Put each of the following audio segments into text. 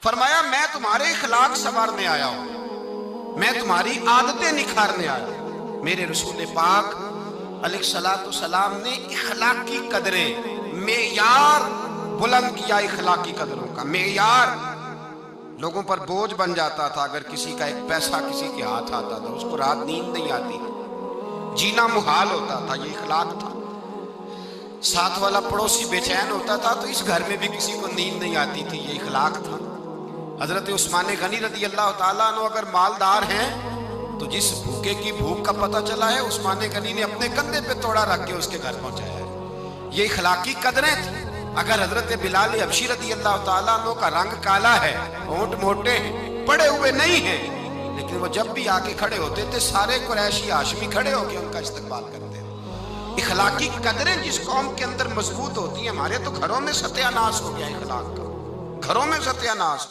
फरमाया मैं तुम्हारे इखलाक संवारने आया हूं, मैं तुम्हारी आदतें निखारने आया हूं। मेरे रसूल पाक अलैहिस्सलातु सलाम ने इखलाक की कदरें, मेयार बुलंद किया। इखलाक की कदरों का मेयार लोगों पर बोझ बन जाता था। अगर किसी का एक पैसा किसी के हाथ आता था, उसको रात नींद नहीं आती थी, जीना मुहाल होता था। ये इखलाक था। साथ वाला पड़ोसी बेचैन होता था तो इस घर में भी किसी को नींद नहीं आती थी। ये इखलाक था। हजरत उस्मान गनी रज़ी अल्लाह ताला अन्हु अगर मालदार हैं तो जिस भूखे की भूख का पता चला है, उस्मान गनी ने अपने कंधे पे तोड़ा रख के उसके घर पहुंचाया है। ये इखलाकी कदरें थी। अगर हजरत बिलाल हबशी रज़ी अल्लाह ताला अन्हु का रंग काला है, होंठ मोटे हैं, पड़े हुए नहीं हैं, लेकिन वो जब भी आके खड़े होते थे सारे कुरैशी हाशमी खड़े होकर उनका इस्तकबाल करते थे। इखलाकी कदरें जिस कौम के अंदर मजबूत होती हैं, हमारे तो घरों में सत्यानाश हो गया इखलाक का, घरों में सत्यानाश।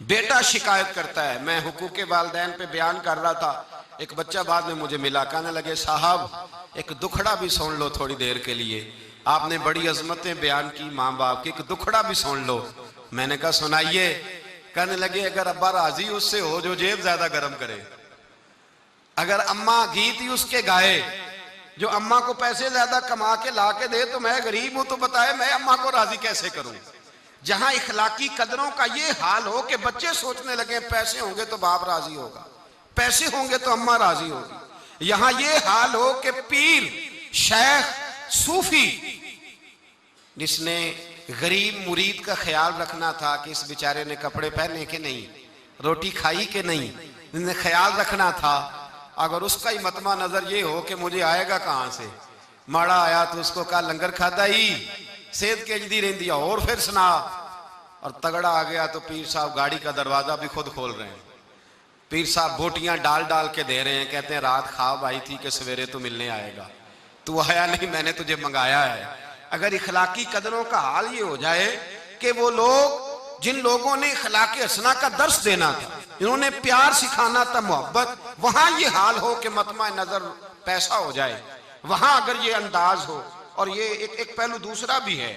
बेटा शिकायत करता है, मैं हुकूके वालिदैन पे बयान कर रहा था, एक बच्चा बाद में मुझे मिला, कहने लगे साहब एक दुखड़ा भी सुन लो थोड़ी देर के लिए, आपने बड़ी अजमतें बयान की माँ बाप की, एक दुखड़ा भी सुन लो। मैंने कहा सुनाइए। कहने लगे अगर अब्बा राजी उससे हो जो जेब ज्यादा गर्म करे, अगर अम्मा गीत ही उसके गाए जो अम्मा को पैसे ज्यादा कमा के ला के दे, तो मैं गरीब हूं तो बताए मैं अम्मा को राजी कैसे करूं। जहां इखलाकी कदरों का ये हाल हो कि बच्चे सोचने लगे पैसे होंगे तो बाप राजी होगा, पैसे होंगे तो अम्मा राजी होगी। यहां ये हाल हो कि पीर, शेख, सूफी, जिसने गरीब मुरीद का ख्याल रखना था कि इस बेचारे ने कपड़े पहने के नहीं, रोटी खाई के नहीं, जिसने ख्याल रखना था, अगर उसका ही मतमा नजर ये हो कि मुझे आएगा कहां से, माड़ा आया तो उसको कहा लंगर खाता ही, सेहत केजदी रहती है और फिर सुना, और तगड़ा आ गया तो पीर साहब गाड़ी का दरवाजा भी खुद खोल रहे हैं। पीर साहब बोटियां डाल डाल के दे रहे हैं, कहते हैं रात ख्वाब आई थी कि सवेरे तो मिलने आएगा, तू आया नहीं, मैंने तुझे मंगाया है। अगर इखलाकी कदरों का हाल ये हो जाए कि वो लोग जिन लोगों ने इखलाकी हसना का दर्स देना था, इन्होंने प्यार सिखाना था, मोहब्बत, वहां ये हाल हो कि मतमा नजर पैसा हो जाए, वहां अगर ये अंदाज हो। और ये एक पहलू दूसरा भी है,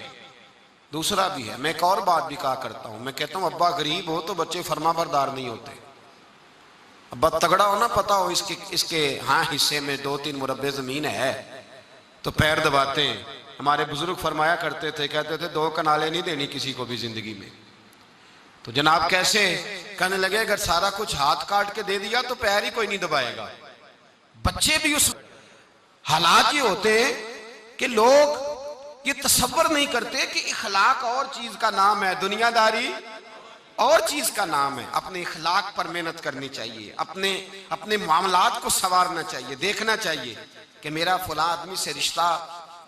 दूसरा भी है। मैं एक और बात भी कहा करता हूं, मैं कहता हूं अब्बा गरीब हो तो बच्चे फरमाबरदार नहीं होते। अब्बा तगड़ा हो ना, पता हो इसके हाँ हिस्से में 2-3 मुरब्बे जमीन है तो पैर दबाते हैं। हमारे बुजुर्ग फरमाया करते थे, कहते थे 2 कनाले नहीं देनी किसी को भी जिंदगी में। तो जनाब कैसे? कहने लगे अगर सारा कुछ हाथ काट के दे दिया तो पैर ही कोई नहीं दबाएगा। बच्चे भी उस हालात ये होते हैं कि लोग ये तसव्वुर नहीं करते कि इखलाक और चीज का नाम है, दुनियादारी और चीज का नाम है। अपने इखलाक पर मेहनत करनी चाहिए, अपने मामलात को संवारना चाहिए, देखना चाहिए कि मेरा फला आदमी से रिश्ता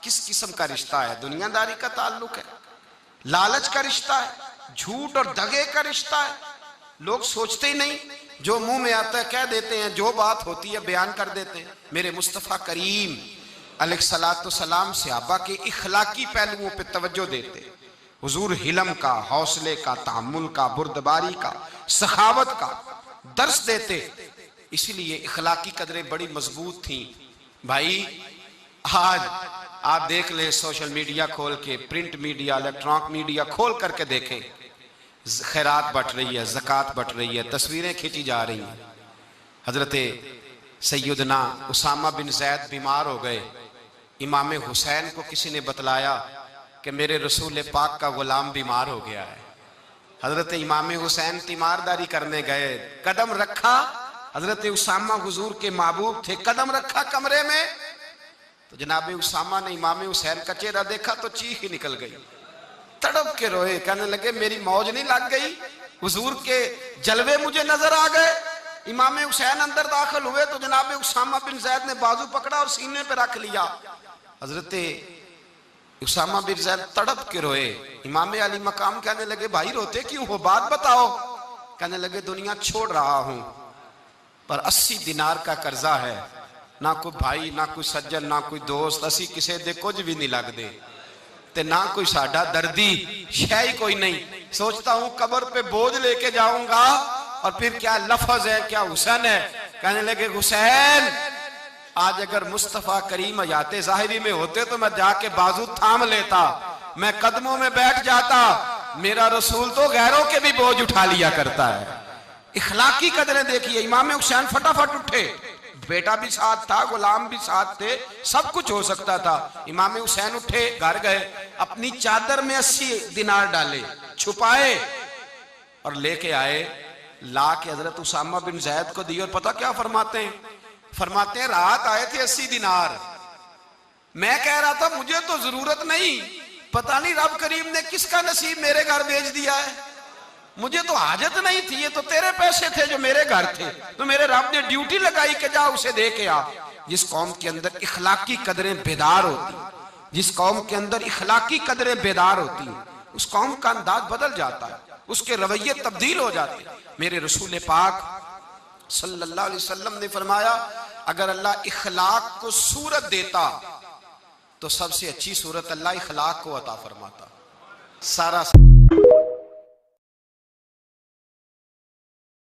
किस किस्म का रिश्ता है। दुनियादारी का ताल्लुक है, लालच का रिश्ता है, झूठ और दगे का रिश्ता है। लोग सोचते ही नहीं, जो मुंह में आता है कह देते हैं, जो बात होती है बयान कर देते हैं। मेरे मुस्तफ़ा करीम अलैहिस्सलातु सलाम सहाबा के इखलाकी पहलुओं पे तवज्जो देते, हुजूर हिलम का, हौसले का, तहम्मुल का, बुर्दबारी का, सखावत का दर्स देते। इसीलिए इखलाकी कदरें बड़ी मजबूत थी। भाई आज आप देख ले, सोशल मीडिया खोल के, प्रिंट मीडिया, इलेक्ट्रॉनिक मीडिया खोल करके देखें, खैरात बट रही है, ज़कात बट रही है, तस्वीरें खींची जा रही हैं। हजरत सैयदना उसामा बिन जैद बीमार हो गए। इमाम हुसैन को किसी ने बतलाया कि मेरे रसूल पाक का गुलाम बीमार हो गया है। हजरत इमाम हुसैन तीमारदारी करने गए, कदम रखा, हजरत उसामा हुजूर के महबूब थे, कदम रखा कमरे में तो जनाब उसामा ने इमाम हुसैन का चेहरा देखा तो चीख ही निकल गई, तड़प के रोए, कहने लगे मेरी मौज नहीं लग गई, हुजूर के जलवे मुझे नजर आ गए। इमाम हुसैन अंदर दाखिल हुए तो जनाब उसामा बिन जैद ने बाजू पकड़ा और सीने पे रख लिया। हजरत उसामा बिन जैद तड़प के रोए। इमाम अली मकाम कहने लगे भाई रोते क्यों हो, बात बताओ। कहने लगे दुनिया छोड़ रहा हूं पर 80 दिनार का कर्जा है, ना कोई भाई, ना कोई सज्जन, ना कोई दोस्त, असी किसी दे कुछ भी नहीं लगते ते ना कोई साडा दर्दी, शय कोई नहीं। सोचता हूं कब्र पे बोझ लेके जाऊंगा और फिर क्या लफ्ज है, क्या हुसैन है। कहने लगे हुसैन आज अगर मुस्तफा करीम हयाते ज़ाहिरी में होते तो मैं जाके बाजू थाम लेता, मैं कदमों में बैठ जाता, मेरा रसूल तो गैरों के भी बोझ उठा लिया करता है। इखलाकी कदरें देखिए। इमाम हुसैन फटाफट उठे, बेटा भी साथ था, गुलाम भी साथ थे, सब कुछ हो सकता था। इमाम हुसैन उठे, घर गए, अपनी चादर में 80 दिनार डाले, छुपाए और लेके आए, ला के हजरत उसामा बिन जैद को दिए। और पता क्या फरमाते हैं? फरमाते हैं रात आए थे 80 दिनार, मैं कह रहा था मुझे तो जरूरत नहीं, पता नहीं रब करीम ने किसका नसीब मेरे घर भेज दिया है, मुझे तो हाजत नहीं थी, ये तो तेरे पैसे थे जो मेरे घर थे, तो मेरे रब ने ड्यूटी लगाई कि जा उसे दे के आ। जिस कौम के अंदर इखलाकी कदरें बेदार होती, जिस कौम के अंदर इखलाकी कदरें बेदार होती, उस कौम का अंदाज बदल जाता है, उसके रवैये तब्दील हो जाते हैं। मेरे रसूल पाक सल्लल्लाहु अलैहि वसल्लम ने फरमाया, अगर अल्लाह इखलाक को सूरत देता तो सबसे अच्छी सूरत अल्लाह इखलाक को अता फरमाता। सारा